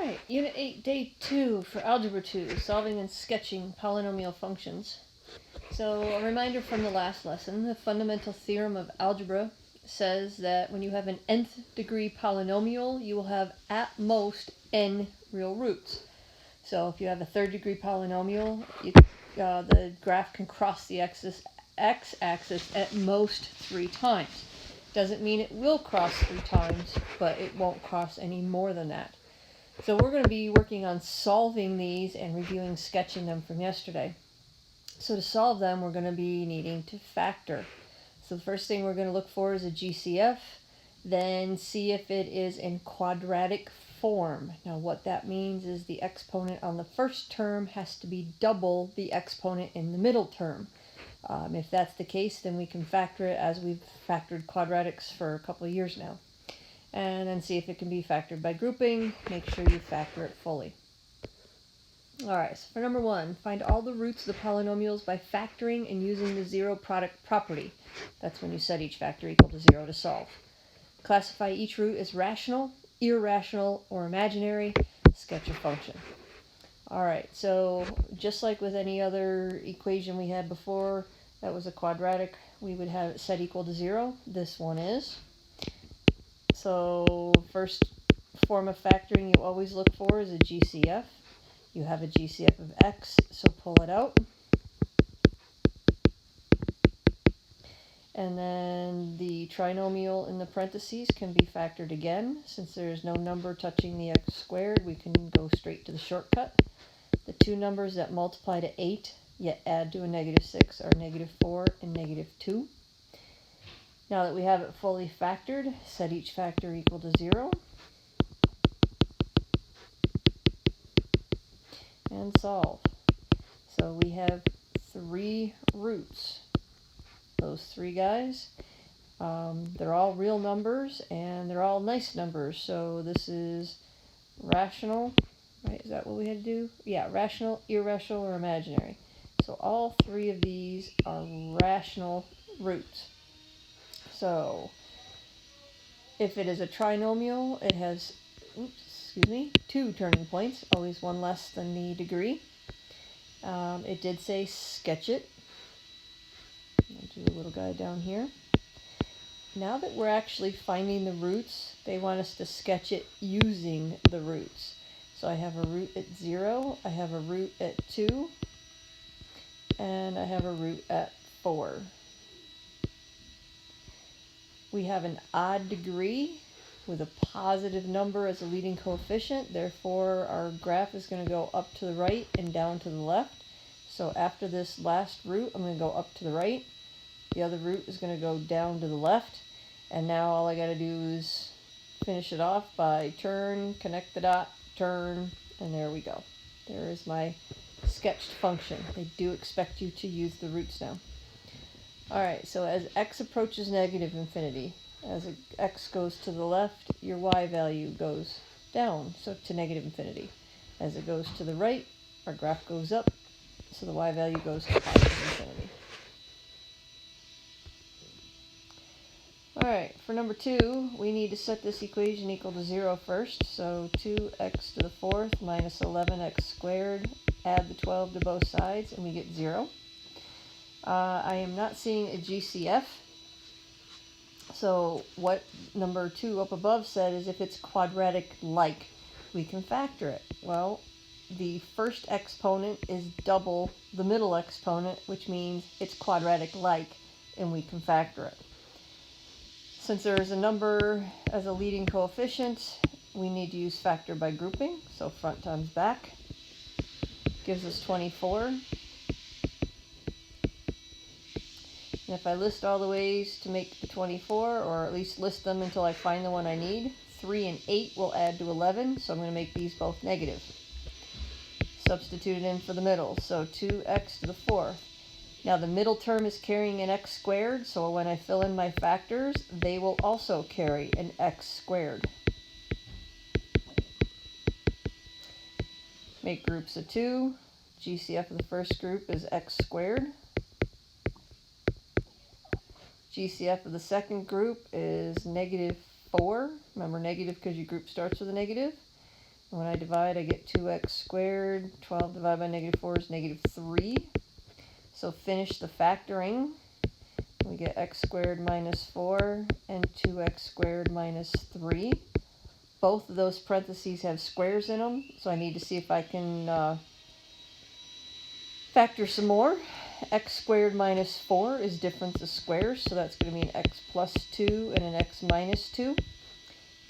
Alright, Unit 8, Day 2 for Algebra 2, Solving and Sketching Polynomial Functions. So, a reminder from the last lesson, the fundamental theorem of algebra says that when you have an nth degree polynomial, you will have at most n real roots. So if you have a third degree polynomial, the graph can cross the x-axis at most 3 times. Doesn't mean it will cross 3 times, but it won't cross any more than that. So we're going to be working on solving these and reviewing sketching them from yesterday. So to solve them, we're going to be needing to factor. So the first thing we're going to look for is a GCF, then see if it is in quadratic form. Now what that means is the exponent on the first term has to be double the exponent in the middle term. If that's the case, then we can factor it as we've factored quadratics for a couple of years now. And then see if it can be factored by grouping. Make sure you factor it fully. Alright, so for number 1, find all the roots of the polynomials by factoring and using the zero product property. That's when you set each factor equal to 0 to solve. Classify each root as rational, irrational, or imaginary. Sketch a function. Alright, so just like with any other equation we had before that was a quadratic, we would have it set equal to 0. This one is. So first form of factoring you always look for is a GCF. You have a GCF of x, so pull it out. And then the trinomial in the parentheses can be factored again. Since there's no number touching the x squared, we can go straight to the shortcut. The two numbers that multiply to 8 yet add to a -6 are -4 and -2. Now that we have it fully factored, set each factor equal to 0. And solve. So we have 3 roots. Those 3 guys, they're all real numbers and they're all nice numbers. So this is rational, right? Is that what we had to do? Yeah, rational, irrational, or imaginary. So all 3 of these are rational roots. So if it is a trinomial, it has 2 turning points, always one less than the degree. It did say sketch it. I'll do a little guide down here. Now that we're actually finding the roots, they want us to sketch it using the roots. So I have a root at 0, I have a root at 2, and I have a root at 4. We have an odd degree with a positive number as a leading coefficient. Therefore, our graph is going to go up to the right and down to the left. So after this last root, I'm going to go up to the right. The other root is going to go down to the left. And now all I got to do is finish it off by turn, connect the dot, turn, and there we go. There is my sketched function. They do expect you to use the roots now. Alright, so as x approaches negative infinity, as x goes to the left, your y value goes down, so to negative infinity. As it goes to the right, our graph goes up, so the y value goes to positive infinity. Alright, for number 2, we need to set this equation equal to 0 first, so 2x to the 4th minus 11x squared, add the 12 to both sides, and we get 0. I am not seeing a GCF, so what number 2 up above said is if it's quadratic-like, we can factor it. Well, the first exponent is double the middle exponent, which means it's quadratic-like, and we can factor it. Since there is a number as a leading coefficient, we need to use factor by grouping, so front times back gives us 24. And if I list all the ways to make the 24, or at least list them until I find the one I need, 3 and 8 will add to 11, so I'm going to make these both negative. Substitute it in for the middle, so 2x to the 4th. Now the middle term is carrying an x squared, so when I fill in my factors, they will also carry an x squared. Make groups of 2. GCF of the first group is x squared. GCF of the second group is -4. Remember negative because your group starts with a negative. When I divide, I get 2x squared. 12 divided by negative 4 is negative 3. So finish the factoring. We get x squared minus 4 and 2x squared minus 3. Both of those parentheses have squares in them, so I need to see if I can factor some more. X squared minus 4 is difference of squares, so that's going to be an x plus 2 and an x minus 2.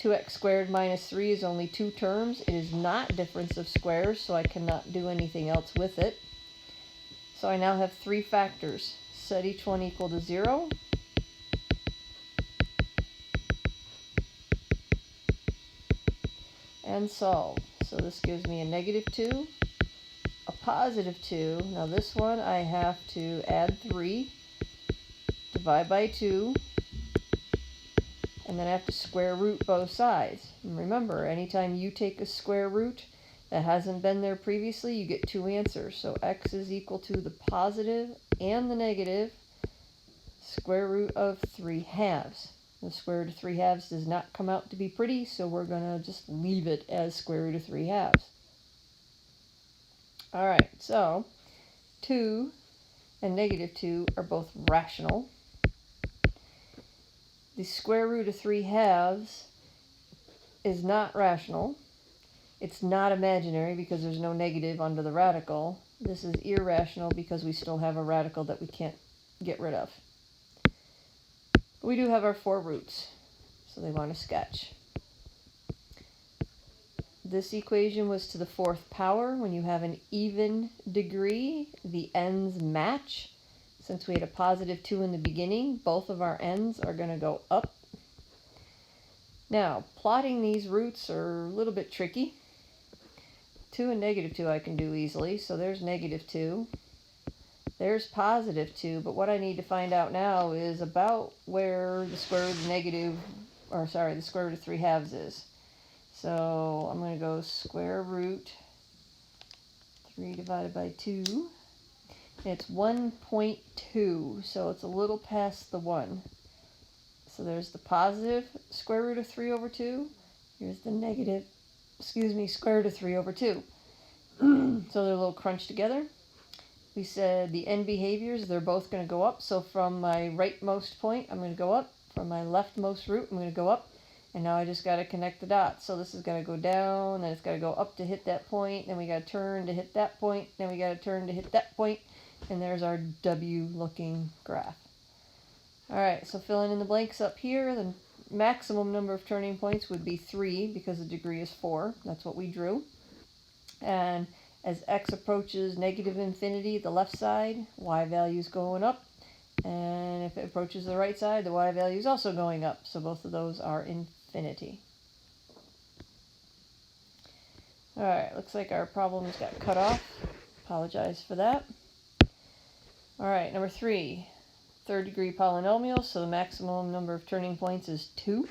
2x squared minus 3 is only two terms. It is not difference of squares, so I cannot do anything else with it. So I now have three factors. Set each one equal to 0. And solve. So this gives me a negative 2, a positive 2. Now this one I have to add 3, divide by 2, and then I have to square root both sides. And remember, anytime you take a square root that hasn't been there previously, you get two answers. So x is equal to the positive and the negative square root of 3/2. The square root of 3/2 does not come out to be pretty, so we're going to just leave it as square root of 3/2. Alright, so 2 and negative 2 are both rational. The square root of 3/2 is not rational. It's not imaginary because there's no negative under the radical. This is irrational because we still have a radical that we can't get rid of. But we do have our four roots, so they want to sketch. This equation was to the fourth power. When you have an even degree, the ends match. Since we had a positive 2 in the beginning, both of our ends are going to go up. Now, plotting these roots are a little bit tricky. 2 and negative 2 I can do easily, so there's negative 2. There's positive 2, but what I need to find out now is about where the square root of the square root of 3/2 is. So I'm going to go square root 3 divided by 2. It's 1.2, so it's a little past the 1. So there's the positive square root of 3 over 2. Here's the negative, square root of 3 over 2. So they're a little crunched together. We said the end behaviors, they're both going to go up. So from my rightmost point, I'm going to go up. From my leftmost root, I'm going to go up. And now I just got to connect the dots. So this is going to go down, then it's got to go up to hit that point, then we got to turn to hit that point, then we got to turn to hit that point, and there's our W-looking graph. Alright, so filling in the blanks up here, the maximum number of turning points would be 3 because the degree is 4. That's what we drew. And as x approaches negative infinity, the left side, y value is going up. And if it approaches the right side, the y value is also going up. So both of those are infinity. Alright, looks like our problems got cut off. Apologize for that. Alright, number 3. Third degree polynomial, so the maximum number of turning points is 2.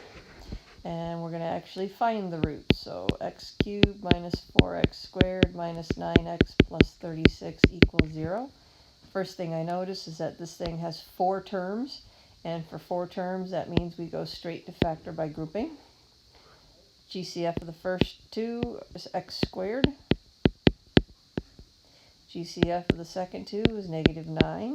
And we're going to actually find the root. So x cubed minus 4x squared minus 9x plus 36 equals 0. First thing I notice is that this thing has 4 terms. And for 4 terms, that means we go straight to factor by grouping. GCF of the first 2 is x squared. GCF of the second 2 is negative 9.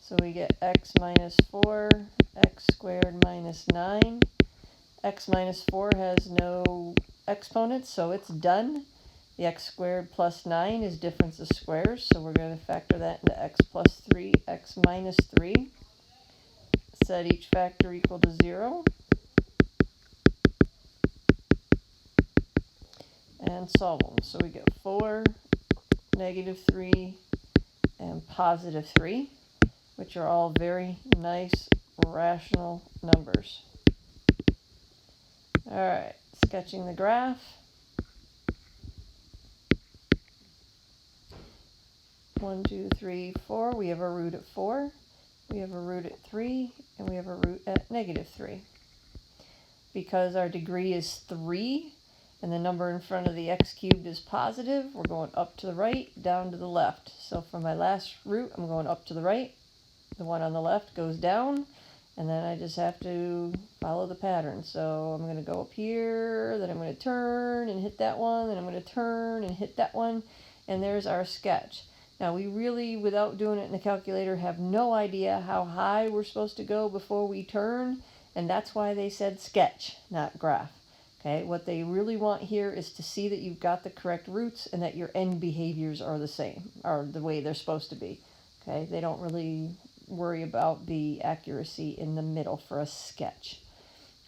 So we get x minus 4, x squared minus 9. X minus 4 has no exponents, so it's done. The x squared plus 9 is difference of squares, so we're going to factor that into x plus 3, x minus 3. Set each factor equal to 0. And solve them. So we get 4, negative 3, and positive 3. Which are all very nice rational numbers. Alright, sketching the graph. 1, 2, 3, 4. We have a root at 4. We have a root at 3. And we have a root at negative 3. Because our degree is 3, and the number in front of the x cubed is positive, we're going up to the right, down to the left. So for my last root, I'm going up to the right. The one on the left goes down, And then I just have to follow the pattern. So I'm going to go up here, then I'm going to turn and hit that one, then I'm going to turn and hit that one, and there's our sketch. Now we really, without doing it in the calculator, have no idea how high we're supposed to go before we turn, and that's why they said sketch, not graph. Okay, what they really want here is to see that you've got the correct roots and that your end behaviors are the same, or the way they're supposed to be. Okay, they don't really worry about the accuracy in the middle for a sketch.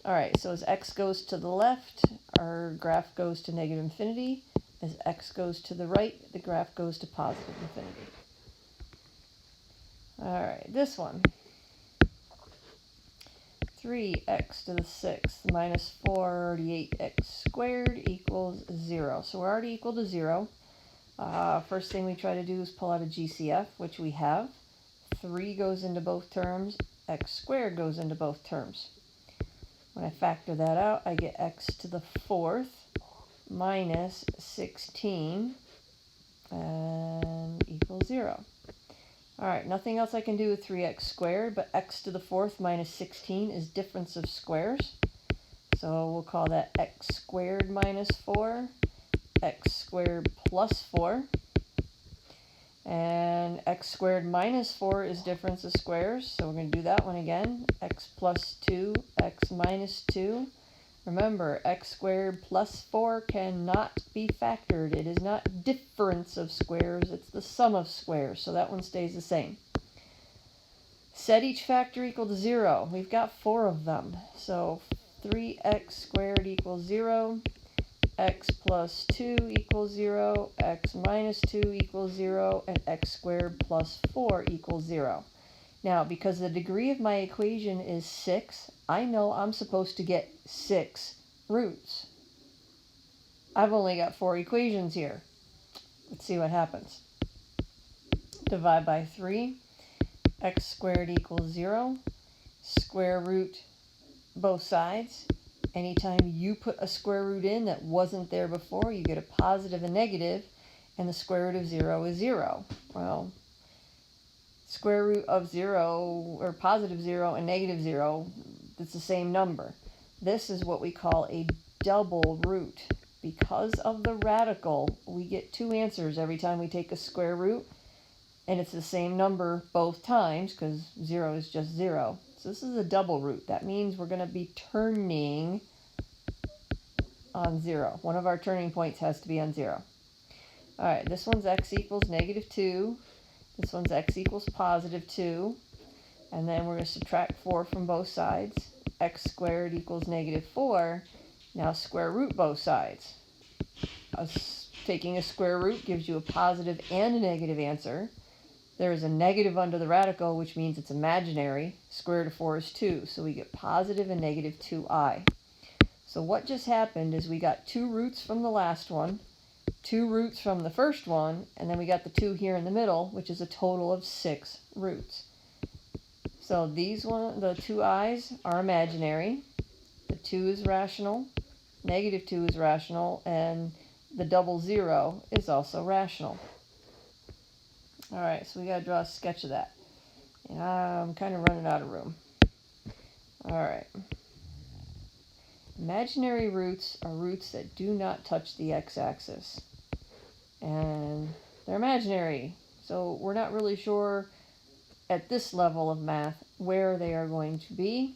All right, so as x goes to the left, our graph goes to negative infinity. As x goes to the right, the graph goes to positive infinity. All right, this one. 3x to the 6th minus 48x squared equals 0. So we're already equal to 0. First thing we try to do is pull out a GCF, which we have. 3 goes into both terms, x squared goes into both terms. When I factor that out, I get x to the 4th minus 16 and equals 0. Alright, nothing else I can do with 3x squared, but x to the 4th minus 16 is difference of squares. So we'll call that x squared minus 4, x squared plus 4. And x squared minus 4 is difference of squares, so we're going to do that one again. X plus 2, x minus 2. Remember, x squared plus 4 cannot be factored. It is not difference of squares, it's the sum of squares, so that one stays the same. Set each factor equal to 0. We've got 4 of them, so 3x squared equals 0. X plus 2 equals 0, x minus 2 equals 0, and x squared plus 4 equals 0. Now, because the degree of my equation is 6, I know I'm supposed to get 6 roots. I've only got 4 equations here. Let's see what happens. Divide by 3, x squared equals 0, square root both sides. Anytime you put a square root in that wasn't there before, you get a positive and negative, and the square root of 0 is 0. Well, square root of 0, or positive 0 and negative 0, it's the same number. This is what we call a double root. Because of the radical, we get 2 answers every time we take a square root, and it's the same number both times, because 0 is just 0. So this is a double root. That means we're going to be turning on 0. One of our turning points has to be on 0. Alright, this one's x equals negative 2. This one's x equals positive 2. And then we're going to subtract 4 from both sides. X squared equals negative 4. Now square root both sides. Taking a square root gives you a positive and a negative answer. There is a negative under the radical, which means it's imaginary. Square root of 4 is 2, so we get positive and negative 2i. So what just happened is we got 2 roots from the last one, 2 roots from the first one, and then we got the 2 here in the middle, which is a total of 6 roots. So the 2 i's are imaginary, the 2 is rational, negative 2 is rational, and the double 0 is also rational. Alright, so we got to draw a sketch of that. And I'm kind of running out of room. Alright. Imaginary roots are roots that do not touch the x-axis. And they're imaginary, so we're not really sure at this level of math where they are going to be.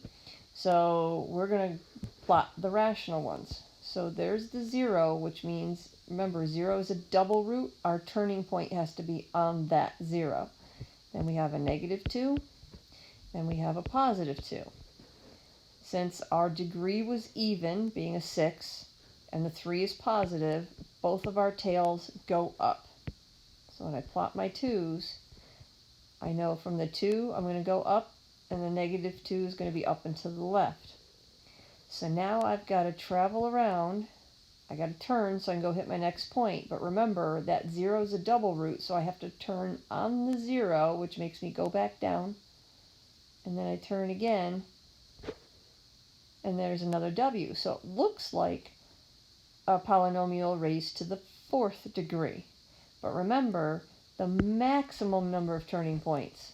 So we're going to plot the rational ones. So there's the 0, which means, remember, 0 is a double root. Our turning point has to be on that 0. Then we have a negative 2. Then we have a positive 2. Since our degree was even, being a 6, and the 3 is positive, both of our tails go up. So when I plot my 2's, I know from the 2 I'm going to go up, and the negative 2 is going to be up and to the left. So now I've got to travel around. I got to turn so I can go hit my next point. But remember, that 0 is a double root, so I have to turn on the 0, which makes me go back down. And then I turn again, and there's another w. So it looks like a polynomial raised to the 4th degree. But remember, the maximum number of turning points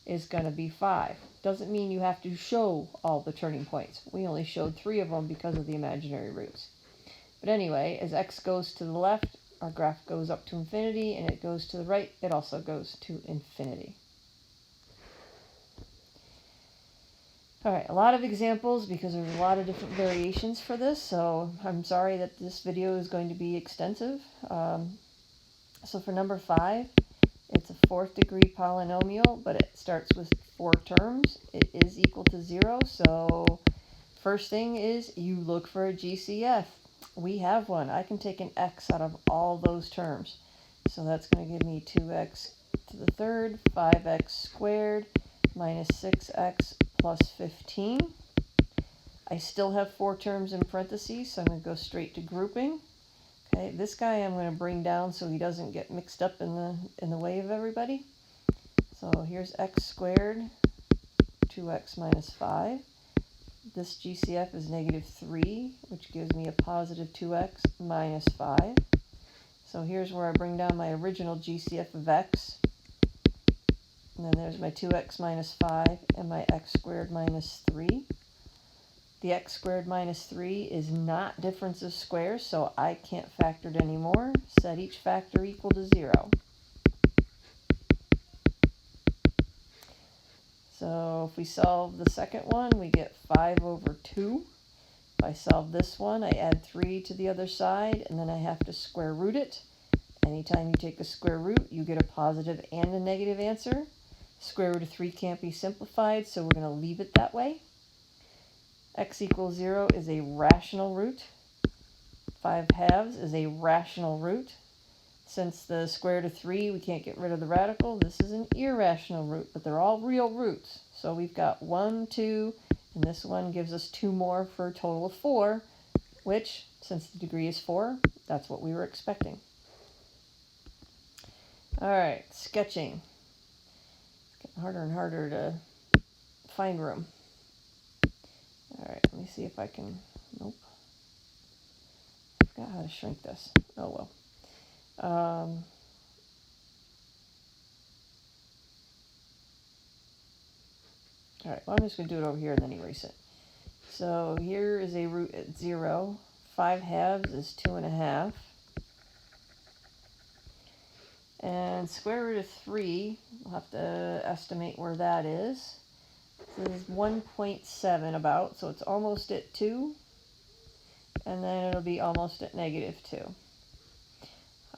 is going to be 5. doesn't mean you have to show all the turning points. We only showed 3 of them because of the imaginary roots. But anyway, as x goes to the left, our graph goes up to infinity, and it goes to the right, it also goes to infinity. Alright, a lot of examples because there's a lot of different variations for this, so I'm sorry that this video is going to be extensive. So for number 5, it's a 4th degree polynomial, but it starts with 4 terms. It is equal to 0, so first thing is you look for a GCF. We have one. I can take an x out of all those terms. So that's going to give me 2x to the third, 5x squared, minus 6x plus 15. I still have 4 terms in parentheses, so I'm going to go straight to grouping. Okay, this guy I'm going to bring down so he doesn't get mixed up in the way of everybody. So here's x squared, 2x minus 5. This GCF is negative 3, which gives me a positive 2x minus 5. So here's where I bring down my original GCF of x. And then there's my 2x minus 5 and my x squared minus 3. The x squared minus 3 is not difference of squares, so I can't factor it anymore. Set each factor equal to 0. So if we solve the second one, we get 5 over 2. If I solve this one, I add 3 to the other side, and then I have to square root it. Anytime you take a square root, you get a positive and a negative answer. Square root of 3 can't be simplified, so we're going to leave it that way. X equals 0 is a rational root. 5 halves is a rational root. Since the square root of 3, we can't get rid of the radical, this is an irrational root, but they're all real roots. So we've got 1, 2, and this one gives us 2 more for a total of 4, which, since the degree is 4, that's what we were expecting. Alright, sketching. It's getting harder and harder to find room. Alright, let me see if I can... Nope. I forgot how to shrink this. Oh well. Alright, well, I'm just going to do it over here and then erase it. So here is a root at 0. 5 halves is 2.5. And square root of 3, we'll have to estimate where that is. This is 1.7 about, so it's almost at 2. And then it'll be almost at negative 2.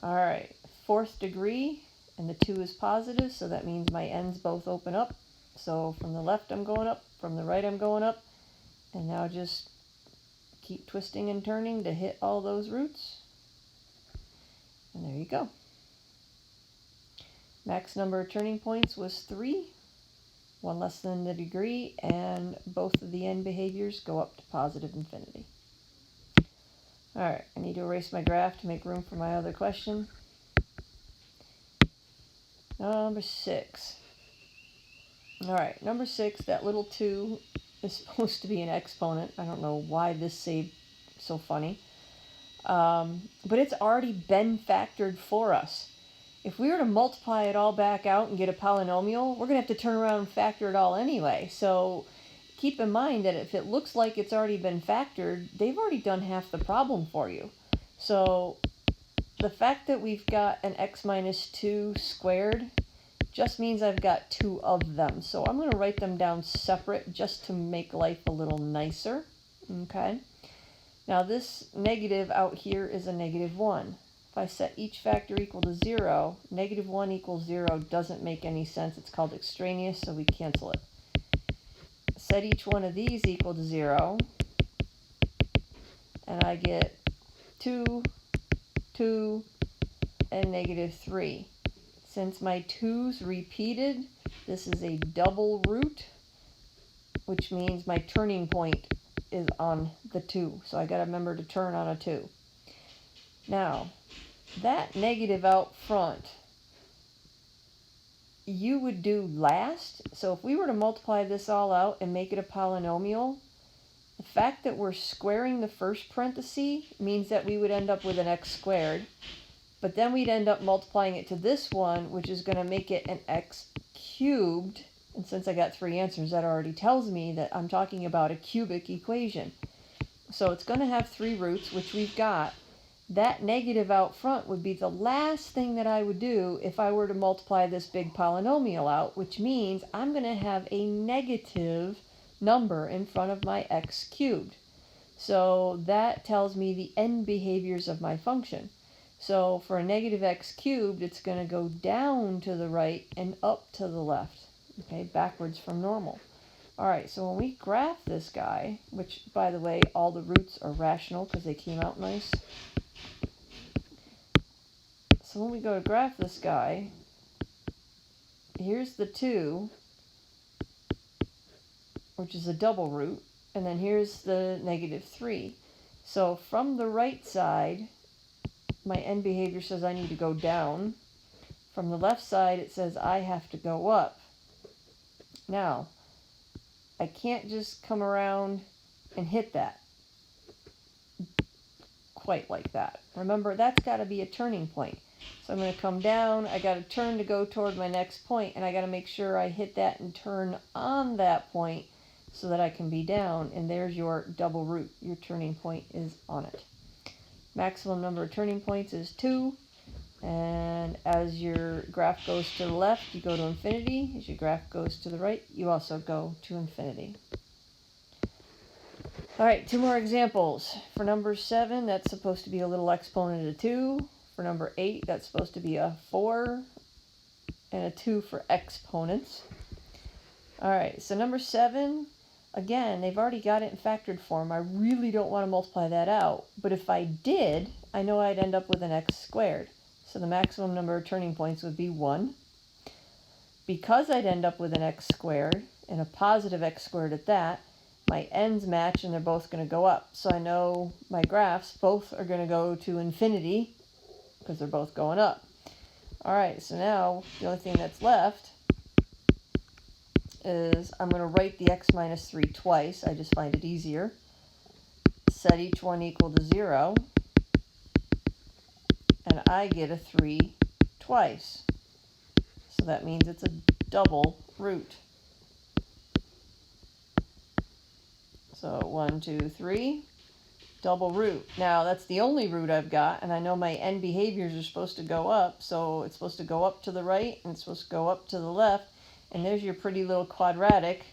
Alright, 4th degree, and the 2 is positive, so that means my ends both open up. So from the left I'm going up, from the right I'm going up, and now just keep twisting and turning to hit all those roots. And there you go. Max number of turning points was 3, 1 less than the degree, and both of the end behaviors go up to positive infinity. Alright, I need to erase my graph to make room for my other question. Number 6. Alright, number 6, that little 2 is supposed to be an exponent. I don't know why this saved so funny. But it's already been factored for us. If we were to multiply it all back out and get a polynomial, we're going to have to turn around and factor it all anyway. So keep in mind that if it looks like it's already been factored, they've already done half the problem for you. So the fact that we've got an x minus 2 squared just means I've got 2 of them. So I'm going to write them down separate just to make life a little nicer. Okay. Now this negative out here is a negative 1. If I set each factor equal to 0, negative 1 equals 0 doesn't make any sense. It's called extraneous, so we cancel it. Set each one of these equal to 0, and I get 2, 2, and negative 3. Since my 2's repeated, this is a double root, which means my turning point is on the 2. So I got to remember to turn on a 2. Now, that negative out front, you would do last. So if we were to multiply this all out and make it a polynomial, the fact that we're squaring the first parenthesis means that we would end up with an x squared. But then we'd end up multiplying it to this one, which is going to make it an x cubed, And since I got 3 answers, that already tells me that I'm talking about a cubic equation. So it's going to have 3 roots, which we've got. That negative out front would be the last thing that I would do if I were to multiply this big polynomial out, which means I'm going to have a negative number in front of my x cubed. So that tells me the end behaviors of my function. So for a negative x cubed, it's going to go down to the right and up to the left, okay, backwards from normal. All right, so when we graph this guy, which, by the way, all the roots are rational because they came out nice. So when we go to graph this guy, here's the 2, which is a double root, and then here's the negative 3. So from the right side, my end behavior says I need to go down. From the left side, it says I have to go up. Now, I can't just come around and hit that quite like that. Remember, that's got to be a turning point. So I'm going to come down, I got to turn to go toward my next point, and I got to make sure I hit that and turn on that point so that I can be down, and there's your double root. Your turning point is on it. Maximum number of turning points is 2, and as your graph goes to the left, you go to infinity. As your graph goes to the right, you also go to infinity. All right, 2 more examples. For number 7, that's supposed to be a little exponent of 2. For number 8, that's supposed to be a 4 and a 2 for exponents. All right, so number 7, again, they've already got it in factored form. I really don't want to multiply that out, but if I did, I know I'd end up with an x squared. So the maximum number of turning points would be 1. Because I'd end up with an x squared, and a positive x squared at that, my ends match and they're both going to go up. So I know my graphs both are going to go to infinity because they're both going up. All right, so now the only thing that's left is I'm going to write the x minus 3 twice. I just find it easier. Set each one equal to 0. And I get a 3 twice. So that means it's a double root. So 1, 2, 3, double root. Now that's the only root I've got, and I know my end behaviors are supposed to go up, so it's supposed to go up to the right, and it's supposed to go up to the left, and there's your pretty little quadratic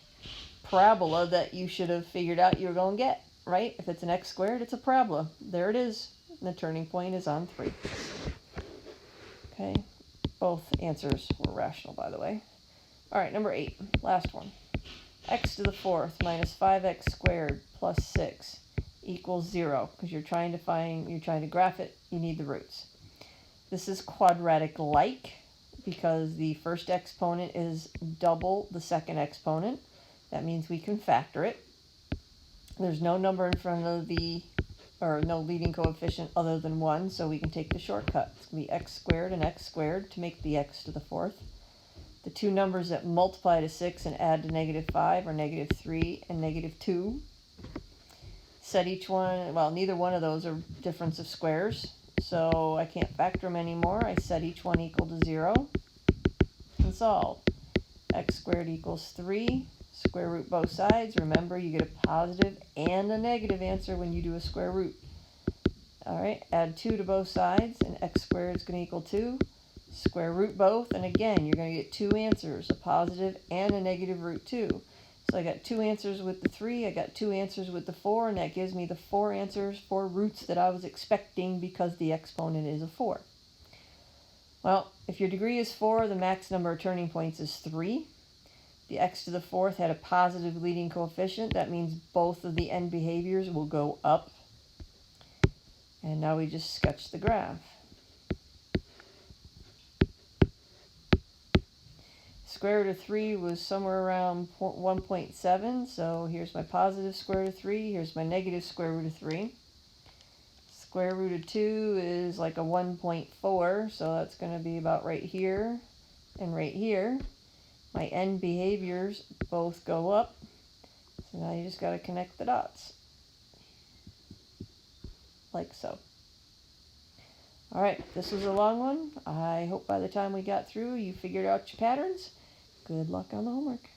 parabola that you should have figured out you were going to get, right? If it's an x squared, it's a parabola. There it is. And the turning point is on 3. Okay, both answers were rational, by the way. All right, number 8, last one. X to the 4th minus 5x squared plus 6 equals 0, because you're trying to graph it, you need the roots. This is quadratic-like because the first exponent is double the second exponent. That means we can factor it. There's no number in front of no leading coefficient other than 1, so we can take the shortcut. It's going to be x squared and x squared to make the x to the 4th. The 2 numbers that multiply to 6 and add to negative 5 are negative 3 and negative 2. Set each one, well, neither one of those are difference of squares, so I can't factor them anymore. I set each one equal to 0 and solve. X squared equals 3. Square root both sides. Remember, you get a positive and a negative answer when you do a square root. All right, add 2 to both sides, and x squared is going to equal 2. Square root both, and again, you're going to get 2 answers, a positive and a negative root 2. So I got 2 answers with the 3, I got 2 answers with the 4, and that gives me the 4 answers, 4 roots that I was expecting because the exponent is a 4. Well, if your degree is 4, the max number of turning points is 3. The x to the 4th had a positive leading coefficient. That means both of the end behaviors will go up. And now we just sketch the graph. Square root of 3 was somewhere around 1.7, so here's my positive square root of 3, here's my negative square root of 3. Square root of 2 is like a 1.4, so that's going to be about right here and right here. My end behaviors both go up, so now you just got to connect the dots, like so. Alright, this was a long one. I hope by the time we got through you figured out your patterns. Good luck on the homework.